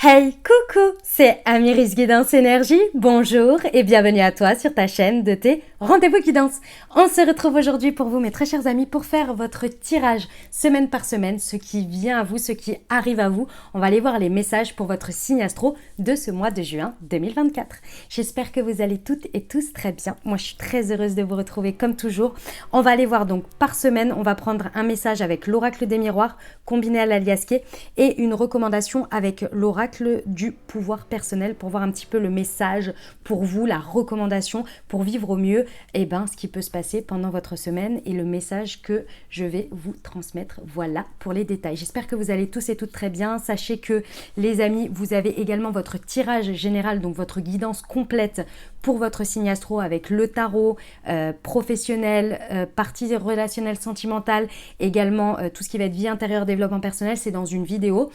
Hey, coucou, c'est Amiris Guidance Énergie. Bonjour et bienvenue à toi sur ta chaîne de tes rendez-vous guidance. On se retrouve aujourd'hui pour vous, mes très chers amis, pour faire votre tirage semaine par semaine, ce qui vient à vous, ce qui arrive à vous. On va aller voir les messages pour votre signe astro de ce mois de juin 2024. J'espère que vous allez toutes et tous très bien. Moi, je suis très heureuse de vous retrouver comme toujours. On va aller voir donc par semaine, on va prendre un message avec l'oracle des miroirs combiné à l'aliasqué et une recommandation avec l'oracle du pouvoir personnel pour voir un petit peu le message pour vous, la recommandation pour vivre au mieux ce qui peut se passer pendant votre semaine et le message que je vais vous transmettre. Voilà pour les détails. J'espère que vous allez tous et toutes très bien. Sachez que les amis, vous avez également votre tirage général, donc votre guidance complète pour votre signe astro avec le tarot professionnel, partie relationnelle sentimentale, également tout ce qui va être vie intérieure, développement personnel. C'est dans une vidéo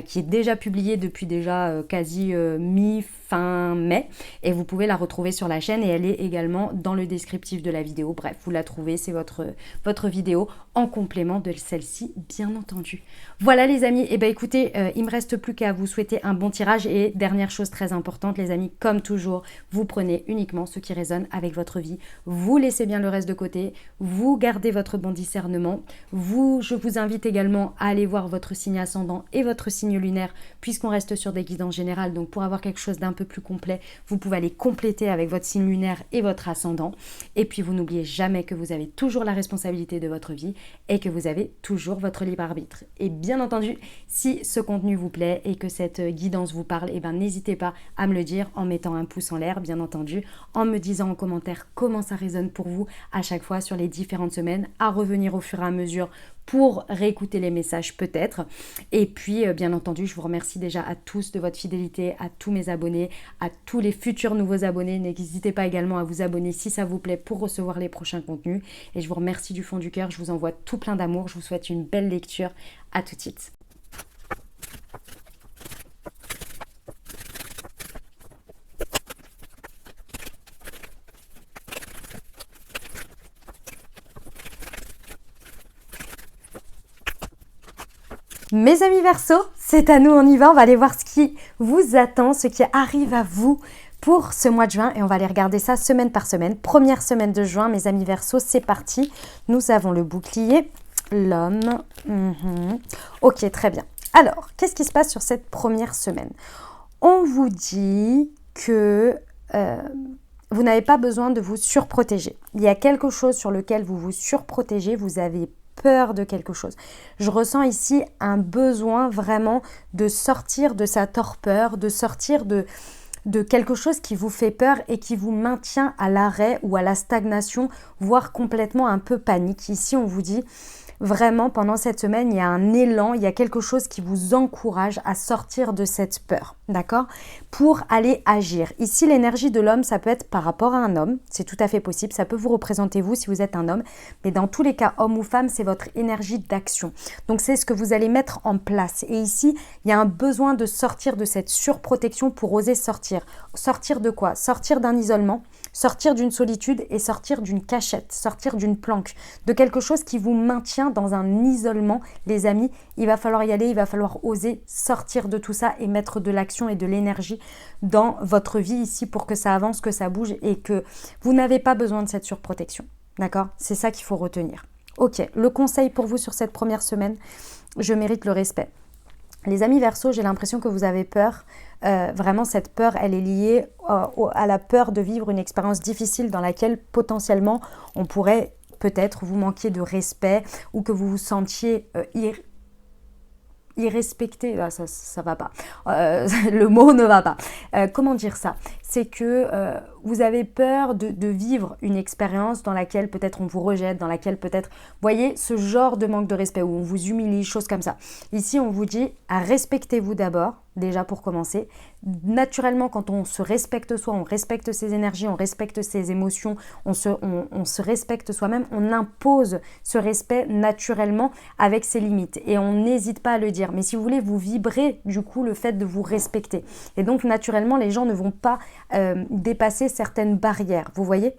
qui est déjà publiée depuis déjà quasi mi-fin mai et vous pouvez la retrouver sur la chaîne et elle est également dans le descriptif de la vidéo. Bref, vous la trouvez, c'est votre vidéo en complément de celle-ci, bien entendu. Voilà les amis, écoutez, il me reste plus qu'à vous souhaiter un bon tirage et dernière chose très importante les amis, comme toujours, vous prenez uniquement ce qui résonne avec votre vie, vous laissez bien le reste de côté, vous gardez votre bon discernement, je vous invite également à aller voir votre signe ascendant et votre signe lunaire puisqu'on reste sur des guidances générales, donc pour avoir quelque chose d'un peu plus complet, vous pouvez aller compléter avec votre signe lunaire et votre ascendant. Et puis vous n'oubliez jamais que vous avez toujours la responsabilité de votre vie et que vous avez toujours votre libre arbitre. Et bien entendu, si ce contenu vous plaît et que cette guidance vous parle, n'hésitez pas à me le dire en mettant un pouce en l'air, bien entendu, en me disant en commentaire comment ça résonne pour vous à chaque fois sur les différentes semaines, à revenir au fur et à mesure pour réécouter les messages peut-être. Et puis, bien entendu, je vous remercie déjà à tous de votre fidélité, à tous mes abonnés, à tous les futurs nouveaux abonnés. N'hésitez pas également à vous abonner si ça vous plaît pour recevoir les prochains contenus. Et je vous remercie du fond du cœur. Je vous envoie tout plein d'amour. Je vous souhaite une belle lecture. À tout de suite. Mes amis Verseau, c'est à nous, on y va, on va aller voir ce qui vous attend, ce qui arrive à vous pour ce mois de juin et on va aller regarder ça semaine par semaine. Première semaine de juin, mes amis Verseau, c'est parti. Nous avons le bouclier, l'homme. Ok, très bien. Alors, qu'est-ce qui se passe sur cette première semaine? On vous dit que vous n'avez pas besoin de vous surprotéger. Il y a quelque chose sur lequel vous vous surprotégez, vous avez peur de quelque chose. Je ressens ici un besoin vraiment de sortir de sa torpeur, de sortir de quelque chose qui vous fait peur et qui vous maintient à l'arrêt ou à la stagnation, voire complètement un peu panique. Ici, on vous dit vraiment pendant cette semaine, il y a un élan, il y a quelque chose qui vous encourage à sortir de cette peur, d'accord? Pour aller agir. Ici, l'énergie de l'homme, ça peut être par rapport à un homme, c'est tout à fait possible, ça peut vous représenter vous si vous êtes un homme, mais dans tous les cas, homme ou femme, c'est votre énergie d'action. Donc, c'est ce que vous allez mettre en place. Et ici, il y a un besoin de sortir de cette surprotection pour oser sortir. Sortir de quoi? Sortir d'un isolement, sortir d'une solitude et sortir d'une cachette, sortir d'une planque, de quelque chose qui vous maintient dans un isolement. Les amis, il va falloir y aller, il va falloir oser sortir de tout ça et mettre de l'action et de l'énergie dans votre vie ici pour que ça avance, que ça bouge et que vous n'avez pas besoin de cette surprotection. D'accord? C'est ça qu'il faut retenir. Ok, le conseil pour vous sur cette première semaine, je mérite le respect. Les amis Verseau, j'ai l'impression que vous avez peur. Vraiment, cette peur, elle est liée à la peur de vivre une expérience difficile dans laquelle potentiellement on pourrait peut-être vous manquiez de respect ou que vous vous sentiez irrespecté, ça va pas, le mot ne va pas. Comment dire ça? C'est que vous avez peur de vivre une expérience dans laquelle peut-être on vous rejette, dans laquelle peut-être, voyez, ce genre de manque de respect où on vous humilie, choses comme ça. Ici, on vous dit, respectez-vous d'abord, déjà pour commencer. Naturellement, quand on se respecte soi, on respecte ses énergies, on respecte ses émotions, on se respecte soi-même, on impose ce respect naturellement avec ses limites et on n'hésite pas à le dire. Mais si vous voulez, vous vibrez du coup le fait de vous respecter. Et donc naturellement, les gens ne vont pas dépasser certaines barrières, vous voyez ?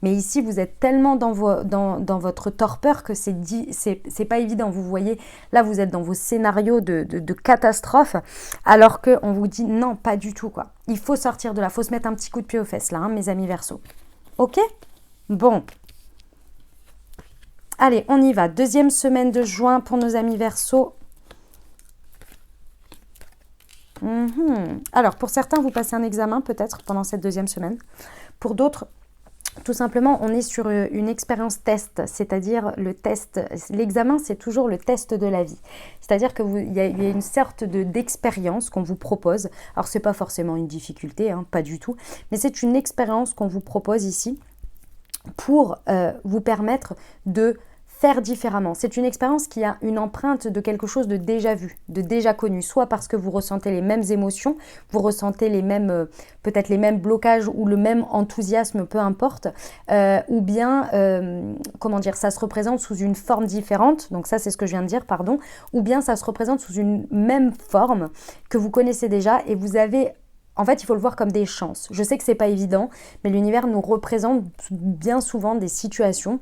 Mais ici, vous êtes tellement dans votre torpeur que c'est pas évident. Vous voyez, là, vous êtes dans vos scénarios de catastrophe, alors qu'on vous dit non, pas du tout, quoi. Il faut sortir de là, il faut se mettre un petit coup de pied aux fesses, là, hein, mes amis Verseaux. Ok? Bon. Allez, on y va. Deuxième semaine de juin pour nos amis Verseaux. Alors, pour certains, vous passez un examen peut-être pendant cette deuxième semaine. Pour d'autres, tout simplement, on est sur une expérience test, c'est-à-dire le test. L'examen, c'est toujours le test de la vie. C'est-à-dire qu'il y a une sorte d'expérience qu'on vous propose. Alors, ce n'est pas forcément une difficulté, hein, pas du tout, mais c'est une expérience qu'on vous propose ici pour vous permettre de faire différemment. C'est une expérience qui a une empreinte de quelque chose de déjà vu, de déjà connu, soit parce que vous ressentez les mêmes émotions, vous ressentez les mêmes, peut-être les mêmes blocages ou le même enthousiasme, peu importe, ou bien, comment dire, ça se représente sous une forme différente, donc ça c'est ce que je viens de dire, pardon, ou bien ça se représente sous une même forme que vous connaissez déjà et vous avez... En fait, il faut le voir comme des chances. Je sais que c'est pas évident, mais l'univers nous représente bien souvent des situations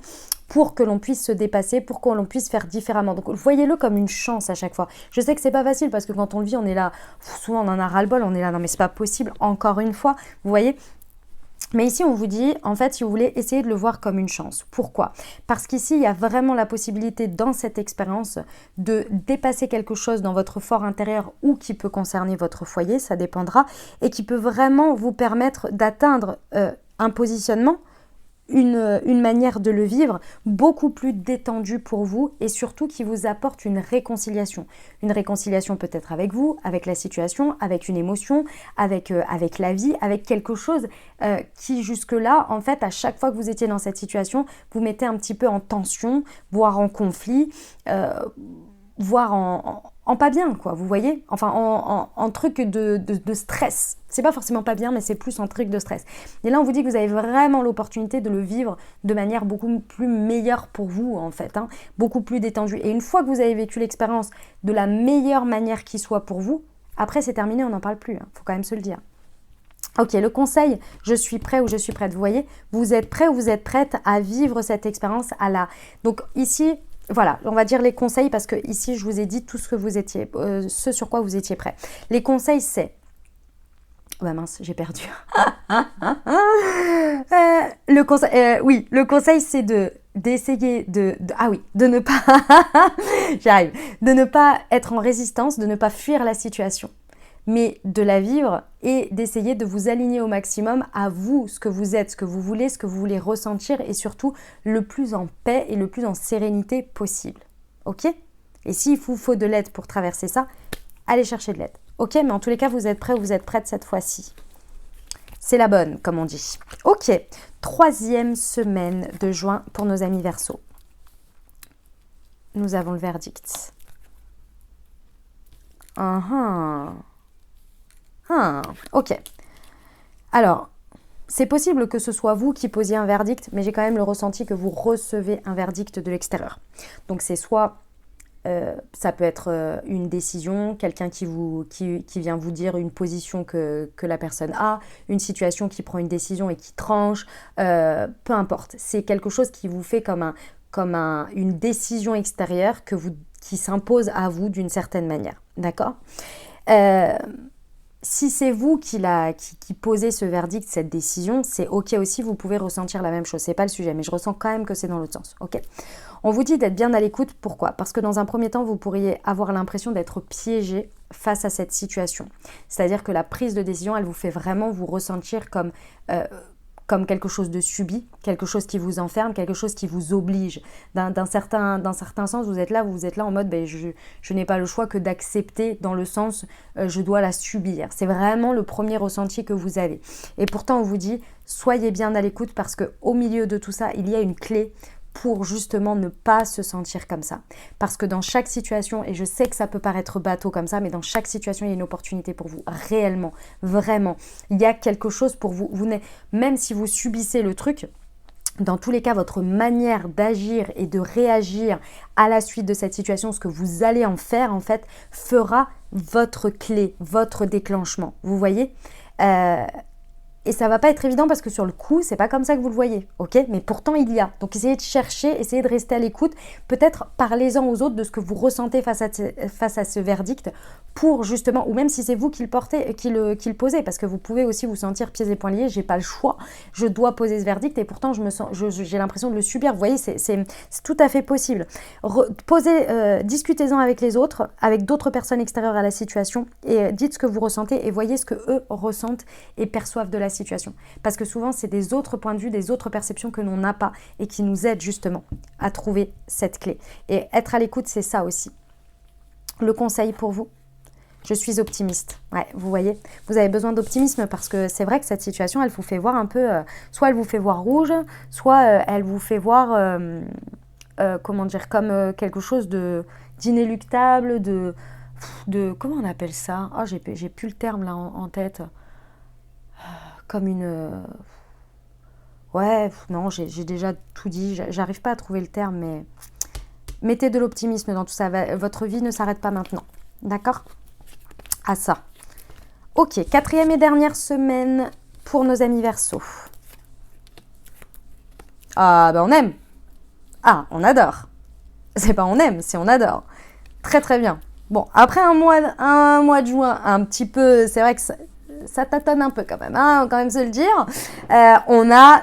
pour que l'on puisse se dépasser, pour que l'on puisse faire différemment. Donc, voyez-le comme une chance à chaque fois. Je sais que c'est pas facile parce que quand on le vit, on est là, souvent on en a ras-le-bol, on est là, non mais c'est pas possible, encore une fois, vous voyez. Mais ici, on vous dit, en fait, si vous voulez, essayez de le voir comme une chance. Pourquoi? Parce qu'ici, il y a vraiment la possibilité dans cette expérience de dépasser quelque chose dans votre fort intérieur ou qui peut concerner votre foyer, ça dépendra, et qui peut vraiment vous permettre d'atteindre un positionnement, une manière de le vivre beaucoup plus détendue pour vous et surtout qui vous apporte une réconciliation. Une réconciliation peut-être avec vous, avec la situation, avec une émotion, avec la vie, avec quelque chose qui jusque-là, en fait, à chaque fois que vous étiez dans cette situation, vous mettez un petit peu en tension, voire en conflit, voire en pas bien, quoi, vous voyez? Enfin, en truc de stress. C'est pas forcément pas bien, mais c'est plus un truc de stress. Et là, on vous dit que vous avez vraiment l'opportunité de le vivre de manière beaucoup plus meilleure pour vous, en fait, hein, beaucoup plus détendue. Et une fois que vous avez vécu l'expérience de la meilleure manière qui soit pour vous, après, c'est terminé, on n'en parle plus, hein, faut quand même se le dire. Ok, le conseil, je suis prêt ou je suis prête, vous voyez? Vous êtes prêt ou vous êtes prête à vivre cette expérience à la... Donc ici... Voilà, on va dire les conseils parce que ici je vous ai dit tout ce que vous étiez, ce sur quoi vous étiez prêt. Les conseils c'est, oh bah mince, j'ai perdu. Le conseil c'est d'essayer de ne pas, j'arrive, de ne pas être en résistance, de ne pas fuir la situation, mais de la vivre et d'essayer de vous aligner au maximum à vous, ce que vous êtes, ce que vous voulez ressentir et surtout le plus en paix et le plus en sérénité possible. Ok? Et s'il vous faut de l'aide pour traverser ça, allez chercher de l'aide. Ok? Mais en tous les cas, vous êtes prêts ou vous êtes prête cette fois-ci. C'est la bonne, comme on dit. Ok, 3e semaine de juin pour nos amis Verseaux. Nous avons le verdict. Ok. Alors, c'est possible que ce soit vous qui posiez un verdict, mais j'ai quand même le ressenti que vous recevez un verdict de l'extérieur. Donc c'est soit, ça peut être une décision, quelqu'un qui vient vous dire une position que la personne a, une situation qui prend une décision et qui tranche, peu importe. C'est quelque chose qui vous fait comme une décision extérieure qui s'impose à vous d'une certaine manière. D'accord ? Si c'est vous qui posez ce verdict, cette décision, c'est ok aussi, vous pouvez ressentir la même chose. C'est pas le sujet, mais je ressens quand même que c'est dans l'autre sens. Ok. On vous dit d'être bien à l'écoute. Pourquoi? Parce que dans un premier temps, vous pourriez avoir l'impression d'être piégé face à cette situation. C'est-à-dire que la prise de décision, elle vous fait vraiment vous ressentir comme quelque chose de subi, quelque chose qui vous enferme, quelque chose qui vous oblige. D'un certain sens, vous êtes là en mode je n'ai pas le choix que d'accepter dans le sens je dois la subir. C'est vraiment le premier ressenti que vous avez. Et pourtant, on vous dit soyez bien à l'écoute parce qu'au milieu de tout ça, il y a une clé pour justement ne pas se sentir comme ça. Parce que dans chaque situation, et je sais que ça peut paraître bateau comme ça, mais dans chaque situation, il y a une opportunité pour vous, réellement, vraiment. Il y a quelque chose pour vous. Même si vous subissez le truc, dans tous les cas, votre manière d'agir et de réagir à la suite de cette situation, ce que vous allez en faire, en fait, fera votre clé, votre déclenchement. Vous voyez Et ça va pas être évident parce que sur le coup, c'est pas comme ça que vous le voyez, ok? Mais pourtant, il y a. Donc, essayez de chercher, essayez de rester à l'écoute. Peut-être parlez-en aux autres de ce que vous ressentez face à ce verdict pour justement, ou même si c'est vous qui le portez, qui le posez, parce que vous pouvez aussi vous sentir pieds et poings liés, j'ai pas le choix, je dois poser ce verdict et pourtant j'ai l'impression de le subir. Vous voyez, c'est tout à fait possible. Discutez-en avec les autres, avec d'autres personnes extérieures à la situation et dites ce que vous ressentez et voyez ce que eux ressentent et perçoivent de la situation. Parce que souvent, c'est des autres points de vue, des autres perceptions que l'on n'a pas et qui nous aident justement à trouver cette clé. Et être à l'écoute, c'est ça aussi. Le conseil pour vous, je suis optimiste. Ouais, vous voyez, vous avez besoin d'optimisme parce que c'est vrai que cette situation, elle vous fait voir un peu, soit elle vous fait voir rouge, soit elle vous fait voir, comment dire, comme quelque chose d'inéluctable, de comment on appelle ça? Oh, j'ai plus le terme là en tête. Comme une... Ouais, non, j'ai déjà tout dit, j'arrive pas à trouver le terme, mais mettez de l'optimisme dans tout ça, votre vie ne s'arrête pas maintenant, d'accord? À ça. Ok, 4e et dernière semaine pour nos amis Verseaux. Ah, ben on aime. Ah, on adore. C'est pas on aime, c'est on adore. Très très bien. Bon, après un mois de juin, un petit peu, c'est vrai que ça tâtonne un peu quand même, hein, quand même se le dire. On a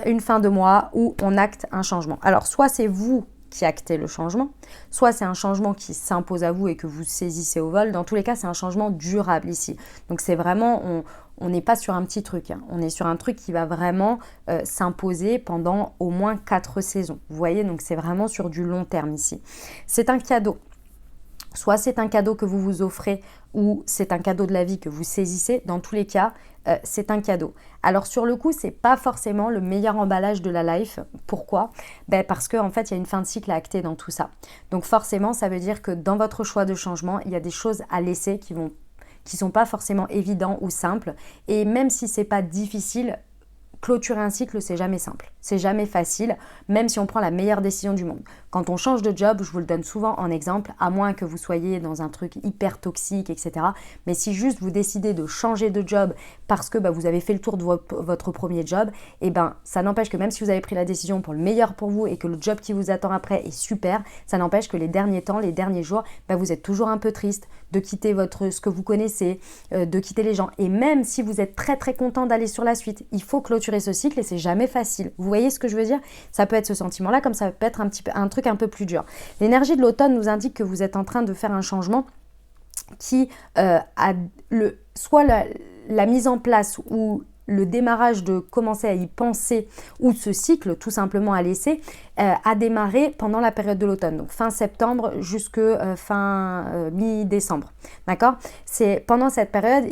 une fin de mois où on acte un changement. Alors, soit c'est vous qui actez le changement, soit c'est un changement qui s'impose à vous et que vous saisissez au vol. Dans tous les cas, c'est un changement durable ici. Donc, c'est vraiment, on n'est pas sur un petit truc, hein. On est sur un truc qui va vraiment s'imposer pendant au moins 4 saisons. Vous voyez, donc c'est vraiment sur du long terme ici. C'est un cadeau. Soit c'est un cadeau que vous vous offrez ou c'est un cadeau de la vie que vous saisissez. Dans tous les cas, c'est un cadeau. Alors sur le coup, c'est pas forcément le meilleur emballage de la life. Pourquoi? Parce qu'en fait, il y a une fin de cycle à acter dans tout ça. Donc forcément, ça veut dire que dans votre choix de changement, il y a des choses à laisser qui sont pas forcément évidents ou simples. Et même si c'est pas difficile, clôturer un cycle, c'est jamais simple, c'est jamais facile, même si on prend la meilleure décision du monde. Quand on change de job, je vous le donne souvent en exemple, à moins que vous soyez dans un truc hyper toxique, etc. Mais si juste vous décidez de changer de job parce que vous avez fait le tour de votre premier job, ça n'empêche que même si vous avez pris la décision pour le meilleur pour vous et que le job qui vous attend après est super, ça n'empêche que les derniers temps, les derniers jours, vous êtes toujours un peu triste de quitter ce que vous connaissez, de quitter les gens. Et même si vous êtes très très content d'aller sur la suite, il faut clôturer ce cycle et c'est jamais facile. Vous voyez ce que je veux dire? Ça peut être ce sentiment-là, comme ça peut être un truc un peu plus dur. L'énergie de l'automne nous indique que vous êtes en train de faire un changement qui soit la mise en place ou le démarrage de commencer à y penser ou ce cycle tout simplement à laisser a démarré pendant la période de l'automne, donc fin septembre jusque fin mi-décembre, d'accord? C'est pendant cette période,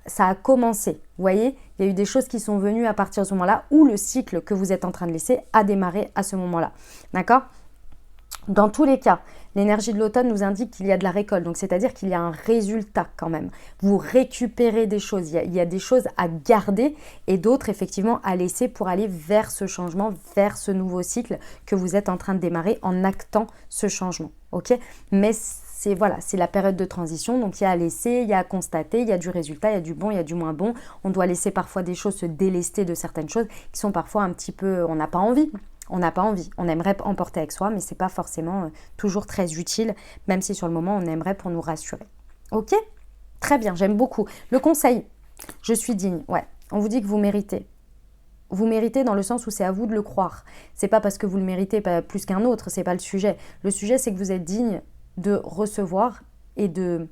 ça a commencé, vous voyez? Il y a eu des choses qui sont venues à partir de ce moment-là où le cycle que vous êtes en train de laisser a démarré à ce moment-là, d'accord? Dans tous les cas, l'énergie de l'automne nous indique qu'il y a de la récolte, donc c'est-à-dire qu'il y a un résultat quand même. Vous récupérez des choses, il y a des choses à garder et d'autres effectivement à laisser pour aller vers ce changement, vers ce nouveau cycle que vous êtes en train de démarrer en actant ce changement, ok? Mais c'est la période de transition, donc il y a à laisser, il y a à constater, il y a du résultat, il y a du bon, il y a du moins bon. On doit laisser parfois des choses se délester de certaines choses qui sont parfois un petit peu, on n'a pas envie. On n'a pas envie, on aimerait emporter avec soi, mais c'est pas forcément toujours très utile, même si sur le moment on aimerait pour nous rassurer. Ok? Très bien, j'aime beaucoup. Le conseil, je suis digne, ouais. On vous dit que vous méritez. Vous méritez dans le sens où c'est à vous de le croire. C'est pas parce que vous le méritez pas plus qu'un autre, c'est pas le sujet. Le sujet, c'est que vous êtes digne de recevoir et de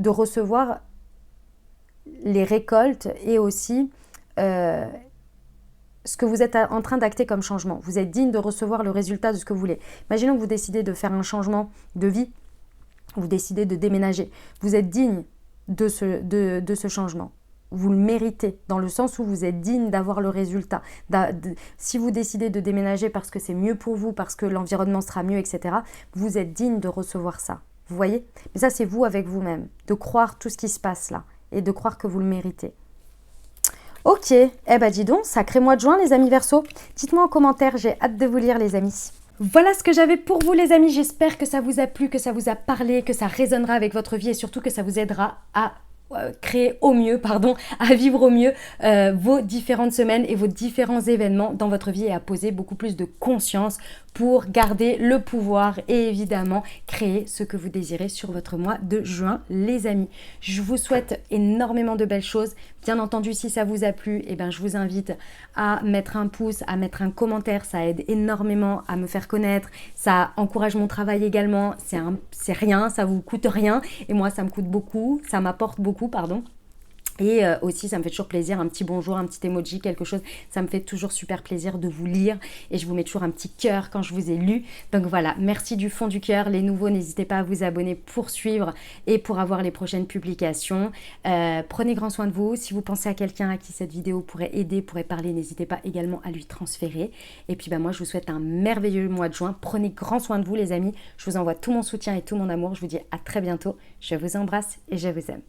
recevoir les récoltes et aussi ce que vous êtes en train d'acter comme changement. Vous êtes digne de recevoir le résultat de ce que vous voulez. Imaginons que vous décidez de faire un changement de vie, vous décidez de déménager. Vous êtes digne de ce changement. Vous le méritez, dans le sens où vous êtes digne d'avoir le résultat. Si vous décidez de déménager parce que c'est mieux pour vous, parce que l'environnement sera mieux, etc., vous êtes digne de recevoir ça. Vous voyez? Mais ça, c'est vous avec vous-même, de croire tout ce qui se passe là et de croire que vous le méritez. Ok, dis donc, sacré mois de juin les amis Verseaux. Dites-moi en commentaire, j'ai hâte de vous lire les amis. Voilà ce que j'avais pour vous les amis, j'espère que ça vous a plu, que ça vous a parlé, que ça résonnera avec votre vie et surtout que ça vous aidera à créer au mieux, pardon, à vivre au mieux vos différentes semaines et vos différents événements dans votre vie et à poser beaucoup plus de conscience pour garder le pouvoir et évidemment créer ce que vous désirez sur votre mois de juin, les amis. Je vous souhaite énormément de belles choses. Bien entendu, si ça vous a plu, eh ben, je vous invite à mettre un pouce, à mettre un commentaire. Ça aide énormément à me faire connaître. Ça encourage mon travail également. C'est rien, ça vous coûte rien. Et moi, ça me coûte beaucoup. Ça m'apporte beaucoup, pardon. Et aussi, ça me fait toujours plaisir, un petit bonjour, un petit emoji, quelque chose. Ça me fait toujours super plaisir de vous lire. Et je vous mets toujours un petit cœur quand je vous ai lu. Donc voilà, merci du fond du cœur. Les nouveaux, n'hésitez pas à vous abonner pour suivre et pour avoir les prochaines publications. Prenez grand soin de vous. Si vous pensez à quelqu'un à qui cette vidéo pourrait aider, pourrait parler, n'hésitez pas également à lui transférer. Et puis moi, je vous souhaite un merveilleux mois de juin. Prenez grand soin de vous, les amis. Je vous envoie tout mon soutien et tout mon amour. Je vous dis à très bientôt. Je vous embrasse et je vous aime.